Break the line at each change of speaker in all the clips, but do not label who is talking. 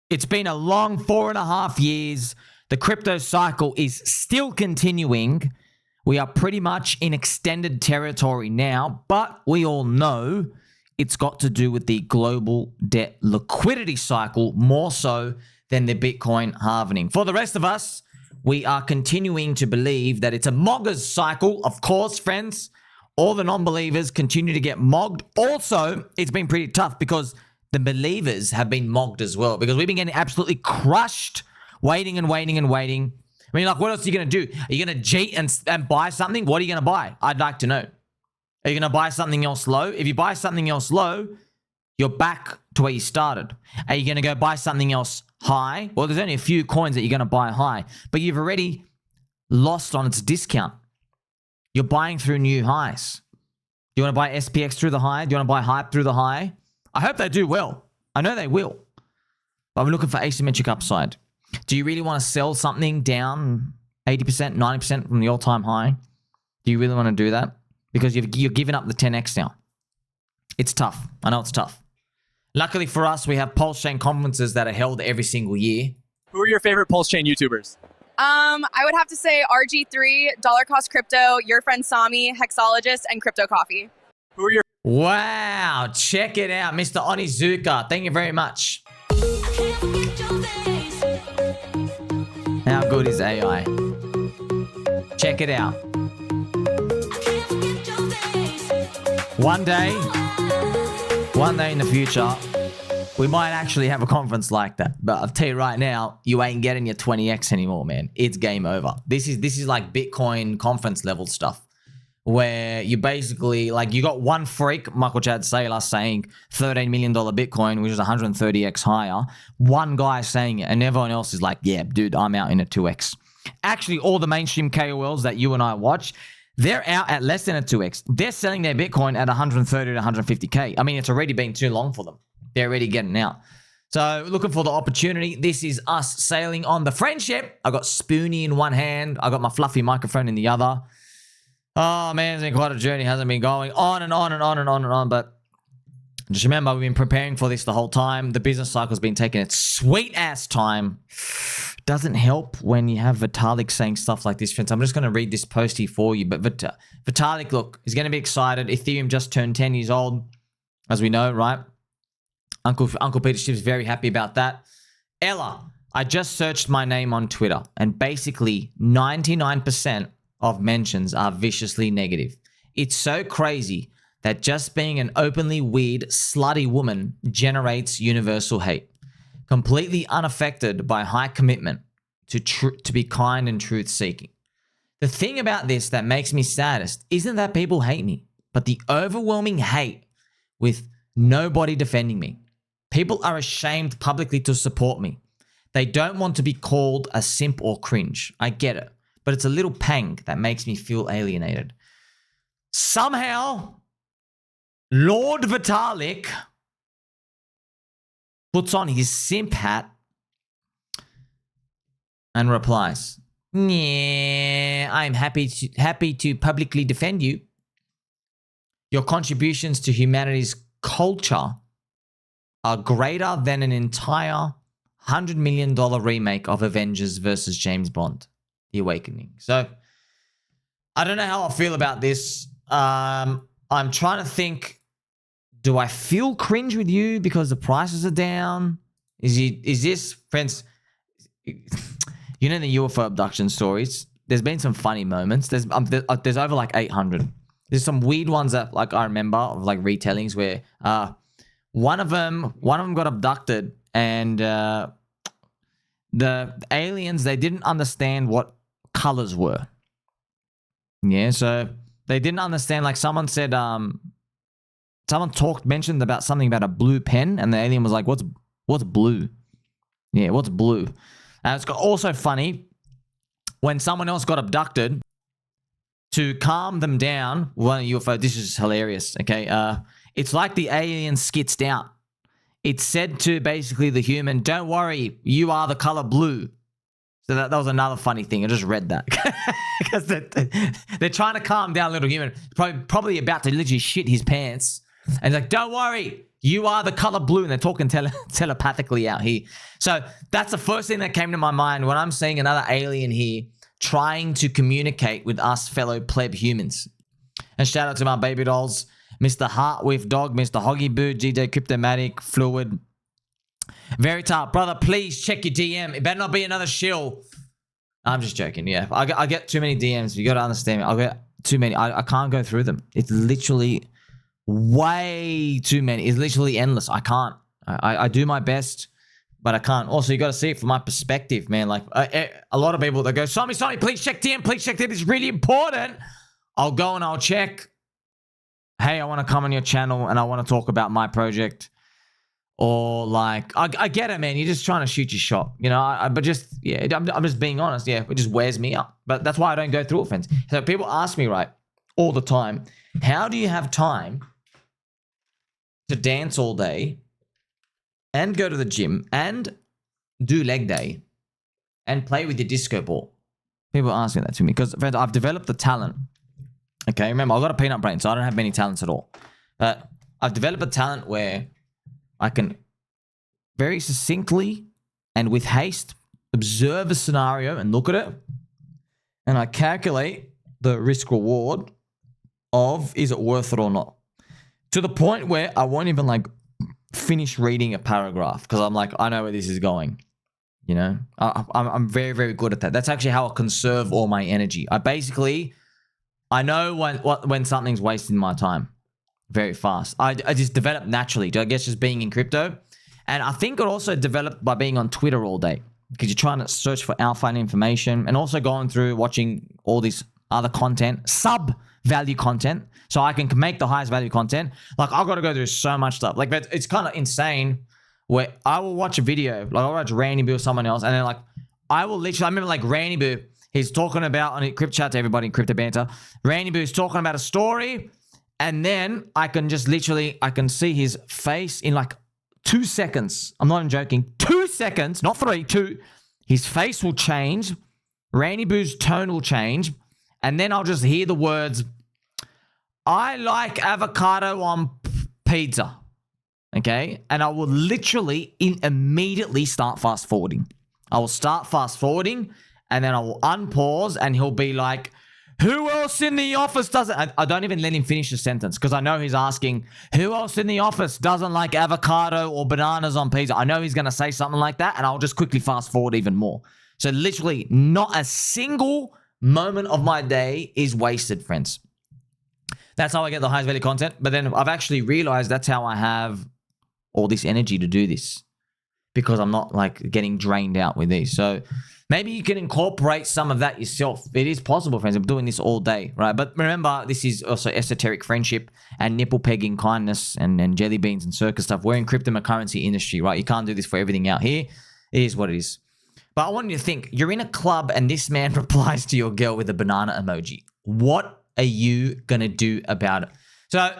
It's been a long 4.5 years. The crypto cycle is still continuing. We are pretty much in extended territory now, but we all know it's got to do with the global debt liquidity cycle more so than the Bitcoin halvening. For the rest of us, we are continuing to believe that it's a moggers cycle. Of course, friends, all the non-believers continue to get mogged. Also, it's been pretty tough because the believers have been mogged as well because we've been getting absolutely crushed, waiting and waiting and waiting. I mean, like, what else are you going to do? Are you going to cheat and buy something? What are you going to buy? I'd like to know. Are you going to buy something else low? If you buy something else low, you're back to where you started. Are you going to go buy something else high? Well, there's only a few coins that you're going to buy high, but you've already lost on its discount. You're buying through new highs. Do you want to buy SPX through the high? Do you want to buy hype through the high? I hope they do well. I know they will. But I'm looking for asymmetric upside. Do you really want to sell something down 80%, 90% from the all-time high? Do you really want to do that? Because you're giving up the 10x now. It's tough. I know it's tough. Luckily for us, we have PulseChain conferences that are held every single year.
Who are your favorite PulseChain YouTubers?
I would have to say RG3, Dollar Cost Crypto, Your Friend Sami, Hexologist, and Crypto Coffee.
Who are your...
Wow, check it out, Mr. Onizuka. Thank you very much. How good is AI? Check it out. One day in the future, we might actually have a conference like that. But I'll tell you right now, you ain't getting your 20x anymore, man. It's game over. This is like Bitcoin conference level stuff, where you basically, like, you got one freak, Michael Chad Saylor, saying $13 million Bitcoin, which is 130x higher. One guy saying it, and everyone else is like, yeah, dude, I'm out in a 2x. Actually, all the mainstream KOLs that you and I watch, they're out at less than a 2x. They're selling their Bitcoin at 130 to 150K. I mean, it's already been too long for them. They're already getting out. So looking for the opportunity. This is us sailing on the friendship. I got Spoonie in one hand. I got my fluffy microphone in the other. Oh, man, it's been quite a journey. Hasn't been going on and on and on and on and on. But just remember, we've been preparing for this the whole time. The business cycle's been taking its sweet-ass time. Doesn't help when you have Vitalik saying stuff like this, friends. I'm just going to read this post here for you. But Vitalik, look, he's going to be excited. Ethereum just turned 10 years old, as we know, right? Uncle Peter Schiff's very happy about that. Ella, I just searched my name on Twitter, and basically 99% of mentions are viciously negative. It's so crazy that just being an openly weird, slutty woman generates universal hate. Completely unaffected by high commitment to be kind and truth-seeking. The thing about this that makes me saddest isn't that people hate me, but the overwhelming hate with nobody defending me. People are ashamed publicly to support me. They don't want to be called a simp or cringe. I get it, but it's a little pang that makes me feel alienated. Somehow, Lord Vitalik puts on his simp hat and replies, "Yeah, I'm happy to publicly defend you. Your contributions to humanity's culture are greater than an entire $100 million remake of Avengers versus James Bond, The Awakening." So I don't know how I feel about this. I'm trying to think, do I feel cringe with you because the prices are down? Is this, friends, you know the UFO abduction stories? There's been some funny moments. There's over like 800. There's some weird ones that, like, I remember of, like, retellings where one of them got abducted, and the aliens, they didn't understand what colors were. Yeah, so they didn't understand. Like, someone said, someone mentioned about something about a blue pen, and the alien was like, "What's blue?" Yeah, what's blue? It's also funny when someone else got abducted. To calm them down, one UFO. This is hilarious. Okay, it's like the alien skitzed out. It said to basically the human, "Don't worry, you are the color blue." So that was another funny thing. I just read that because they're trying to calm down little human, probably about to literally shit his pants. And he's like, don't worry, you are the color blue. And they're talking telepathically out here. So that's the first thing that came to my mind when I'm seeing another alien here trying to communicate with us fellow pleb humans. And shout out to my baby dolls, Mr. Heart with Dog, Mr. Hoggy Boo, GJ Cryptomatic, Fluid. Very tough. Brother, please check your DM. It better not be another shill. I'm just joking, yeah. I get too many DMs. You got to understand me. I get too many. I can't go through them. It's literally way too many. It's literally endless. I can't. I do my best, but I can't. Also, you got to see it from my perspective, man. Like, a lot of people that go, Sammy, please check DM. Please check DM. It's really important. I'll go and I'll check. Hey, I want to come on your channel and I want to talk about my project. Or like, I get it, man. You're just trying to shoot your shot, you know. But just, yeah, I'm just being honest. Yeah, it just wears me out. But that's why I don't go through it, friends. So people ask me, right, all the time, how do you have time to dance all day and go to the gym and do leg day and play with your disco ball? People are asking that to me because, friends, I've developed the talent. Okay, remember, I've got a peanut brain, so I don't have many talents at all. But I've developed a talent where I can very succinctly and with haste observe a scenario and look at it. And I calculate the risk reward of is it worth it or not. To the point where I won't even like finish reading a paragraph because I'm like, I know where this is going. You know, I'm very, very good at that. That's actually how I conserve all my energy. I know when something's wasting my time. Very fast. I just developed naturally, I guess, just being in crypto. And I think it also developed by being on Twitter all day because you're trying to search for alpha and information and also going through watching all this other content, sub-value content, so I can make the highest value content. Like, I've got to go through so much stuff. Like, it's kind of insane where I will watch a video, like I'll watch Randy Boo or someone else, and then like, I remember like Randy Boo, he's talking about, on Crypto Chat to everybody in Crypto Banter, Randy Boo's talking about a story. And then I can just literally, I can see his face in like 2 seconds. I'm not even joking. 2 seconds, not 3, 2. His face will change. Randy Boo's tone will change. And then I'll just hear the words, I like avocado on pizza. Okay? And I will literally immediately start fast forwarding. I will start fast forwarding and then I will unpause and he'll be like, who else in the office doesn't... I don't even let him finish the sentence because I know he's asking, who else in the office doesn't like avocado or bananas on pizza? I know he's going to say something like that, and I'll just quickly fast forward even more. So literally, not a single moment of my day is wasted, friends. That's how I get the highest value content. But then I've actually realized that's how I have all this energy to do this because I'm not like getting drained out with these. So... maybe you can incorporate some of that yourself. It is possible, friends. I'm doing this all day, right? But remember, this is also esoteric friendship and nipple pegging kindness and jelly beans and circus stuff. We're in cryptocurrency industry, right? You can't do this for everything out here. It is what it is. But I want you to think, you're in a club and this man replies to your girl with a banana emoji. What are you going to do about it? So...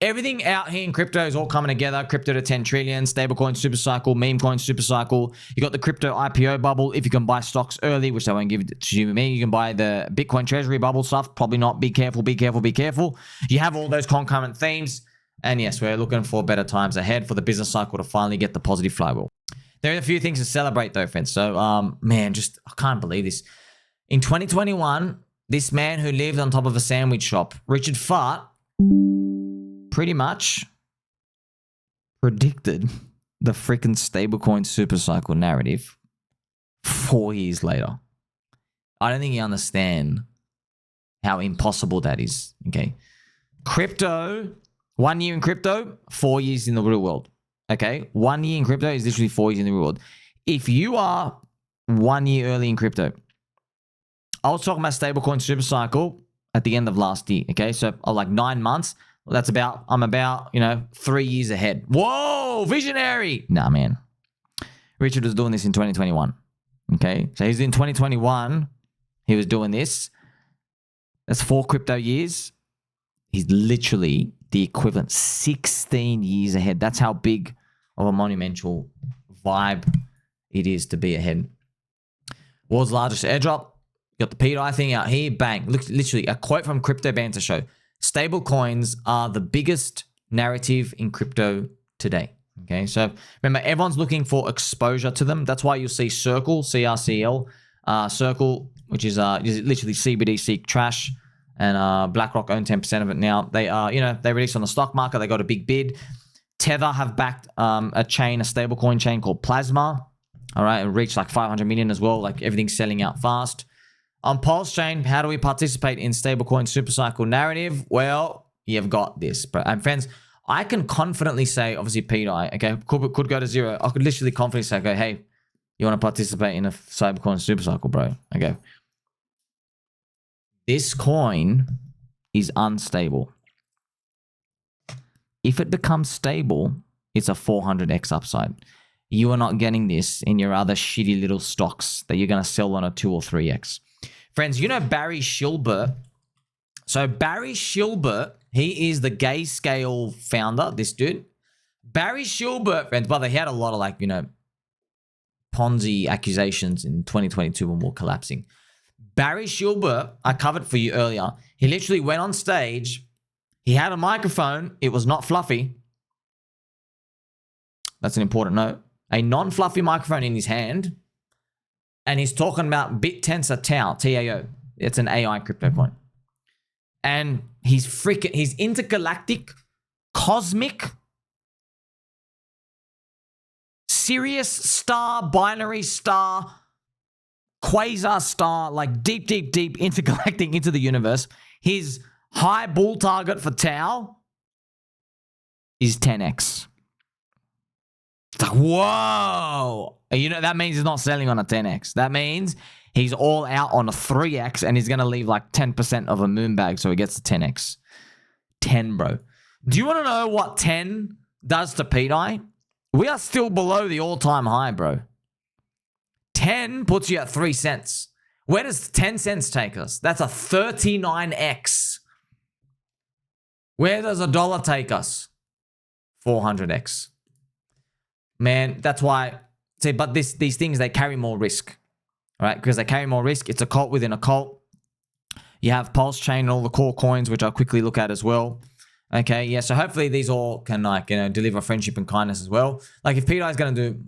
everything out here in crypto is all coming together. Crypto to 10 trillion, stablecoin SuperCycle, meme coin SuperCycle. You got the crypto IPO bubble. If you can buy stocks early, which I won't give it to you and me, you can buy the Bitcoin treasury bubble stuff. Probably not. Be careful, be careful, be careful. You have all those concurrent themes. And yes, we're looking for better times ahead for the business cycle to finally get the positive flywheel. There are a few things to celebrate though, friends. So, man, just, I can't believe this. In 2021, this man who lived on top of a sandwich shop, Richard Fart, pretty much predicted the freaking stablecoin SuperCycle narrative 4 years later. I don't think you understand how impossible that is, okay? Crypto, 1 year in crypto, 4 years in the real world, okay? 1 year in crypto is literally 4 years in the real world. If you are 1 year early in crypto, I was talking about stablecoin SuperCycle at the end of last year, okay? So like 9 months. Well, I'm about, 3 years ahead. Whoa, visionary. Nah, man. Richard was doing this in 2021. Okay. So he's in 2021. He was doing this. That's 4 crypto years. He's literally the equivalent 16 years ahead. That's how big of a monumental vibe it is to be ahead. World's largest airdrop. Got the pDAI thing out here. Bang. Look, literally a quote from Crypto Banter Show. Stable coins are the biggest narrative in crypto today. Okay, so remember, everyone's looking for exposure to them. That's why you'll see Circle, CRCL, Circle, which is literally CBDC trash, and BlackRock own 10% of it now. They are, they released on the stock market. They got a big bid. Tether have backed a stablecoin chain called Plasma. All right, it reached like 500 million as well. Like everything's selling out fast. On PulseChain, how do we participate in StableCoin SuperCycle narrative? Well, you've got this. And friends, I can confidently say, obviously pDAI, okay, could go to zero. I could literally confidently say, okay, hey, you want to participate in a StableCoin SuperCycle, bro? Okay. This coin is unstable. If it becomes stable, it's a 400x upside. You are not getting this in your other shitty little stocks that you're going to sell on a 2 or 3x. Friends, you know Barry Shillbert. So Barry Shillbert, he is the Gay Scale founder, this dude. Barry Shillbert, friends, by the way, he had a lot of Ponzi accusations in 2022 when we were collapsing. Barry Shillbert, I covered for you earlier. He literally went on stage. He had a microphone. It was not fluffy. That's an important note. A non-fluffy microphone in his hand. And he's talking about BitTensor Tau, T-A-O. It's an AI crypto coin. And he's intergalactic, cosmic, Sirius star, binary star, quasar star, like deep, deep, deep intergalactic into the universe. His high bull target for Tau is 10x. It's like, whoa. That means he's not selling on a 10x. That means he's all out on a 3x and he's going to leave like 10% of a moon bag so he gets the 10x. 10, bro. Do you want to know what 10 does to pDAI? We are still below the all-time high, bro. 10 puts you at 3 cents. Where does 10 cents take us? That's a 39x. Where does a dollar take us? 400x. Man, that's why. See, but these things, they carry more risk. All right? Because they carry more risk. It's a cult within a cult. You have PulseChain and all the core coins, which I'll quickly look at as well. Okay, yeah, so hopefully these all can deliver friendship and kindness as well. Like if pDAI is going to do,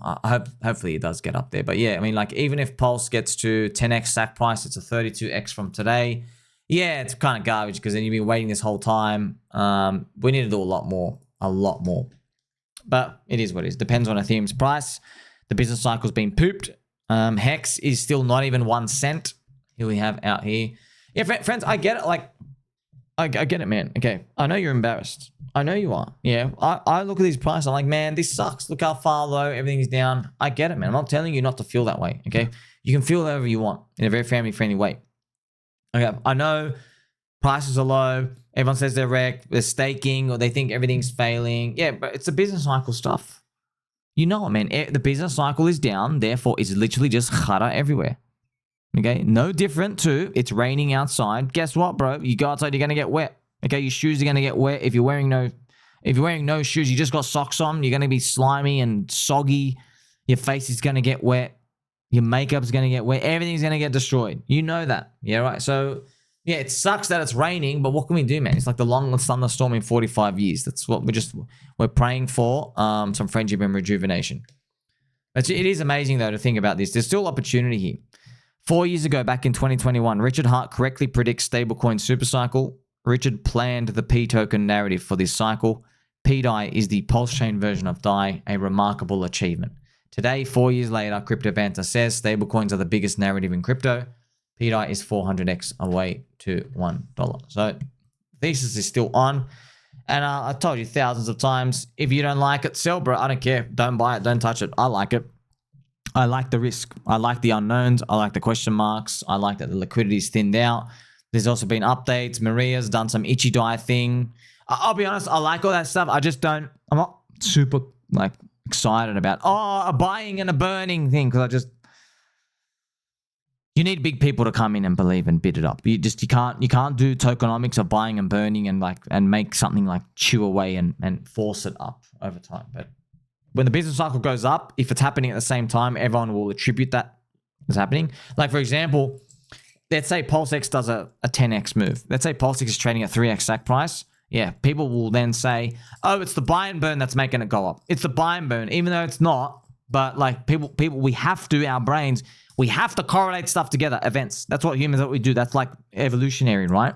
hopefully it does get up there. But yeah, I mean, like even if Pulse gets to 10x stack price, it's a 32x from today. Yeah, it's kind of garbage because then you've been waiting this whole time. We need to do a lot more. But it is what it is. Depends on Ethereum's price. The business cycle's been pooped. Hex is still not even 1 cent. Here we have out here. Yeah, friends, I get it. Like, I get it, man. Okay, I know you're embarrassed. I know you are. Yeah, I look at these prices. I'm like, man, this sucks. Look how far low everything's down. I get it, man. I'm not telling you not to feel that way, okay? You can feel however you want in a very family-friendly way. Okay, I know prices are low. Everyone says they're wrecked. They're staking or they think everything's failing. Yeah, but it's the business cycle stuff. You know it, man. The business cycle is down. Therefore, it's literally just khara everywhere. Okay, no different to it's raining outside. Guess what, bro? You go outside, you're gonna get wet. Okay, your shoes are gonna get wet. If you're wearing no shoes, you just got socks on, you're gonna be slimy and soggy. Your face is gonna get wet. Your makeup's gonna get wet. Everything's gonna get destroyed. You know that, yeah, right? So yeah, it sucks that it's raining, but what can we do, man? It's like the longest thunderstorm in 45 years. That's what we're praying for. Some friendship and rejuvenation. It is amazing though to think about this. There's still opportunity here. 4 years ago, back in 2021, Richard Hart correctly predicts stablecoin SuperCycle. Richard planned the P token narrative for this cycle. pDAI is the PulseChain version of DAI, a remarkable achievement. Today, 4 years later, Crypto Banter says stablecoins are the biggest narrative in crypto. pDAI is 400x away to $1. So, thesis is still on. And I told you thousands of times, if you don't like it, sell, bro. I don't care. Don't buy it. Don't touch it. I like it. I like the risk. I like the unknowns. I like the question marks. I like that the liquidity is thinned out. There's also been updates. Maria's done some ICHIDAI thing. I'll be honest, I like all that stuff. I'm not super excited about, a buying and a burning thing because you need big people to come in and believe and bid it up. You can't do tokenomics of buying and burning and make something like chew away and force it up over time. But when the business cycle goes up, if it's happening at the same time, everyone will attribute that as happening. Like, for example, let's say PulseX does a 10x move. Let's say PulseX is trading at 3x stack price. yeah, people will then say, oh, it's the buy and burn that's making it go up. It's the buy and burn, even though it's not. But like people, we have to, our brains, we have to correlate stuff together, events. That's what humans, what we do. That's like evolutionary, right?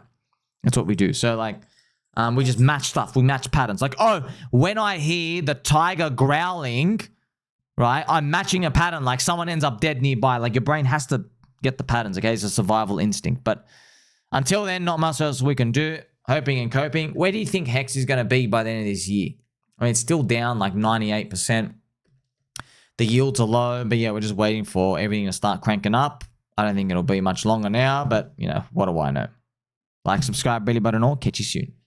That's what we do. So like, we just match stuff. We match patterns. Like, oh, when I hear the tiger growling, right, I'm matching a pattern. Like someone ends up dead nearby. Like your brain has to get the patterns, okay? It's a survival instinct. But until then, not much else we can do. Hoping and coping. Where do you think Hex is going to be by the end of this year? I mean, it's still down like 98%. The yields are low, but yeah, we're just waiting for everything to start cranking up. I don't think it'll be much longer now, but you know, what do I know? Like, subscribe, belly button all. Catch you soon.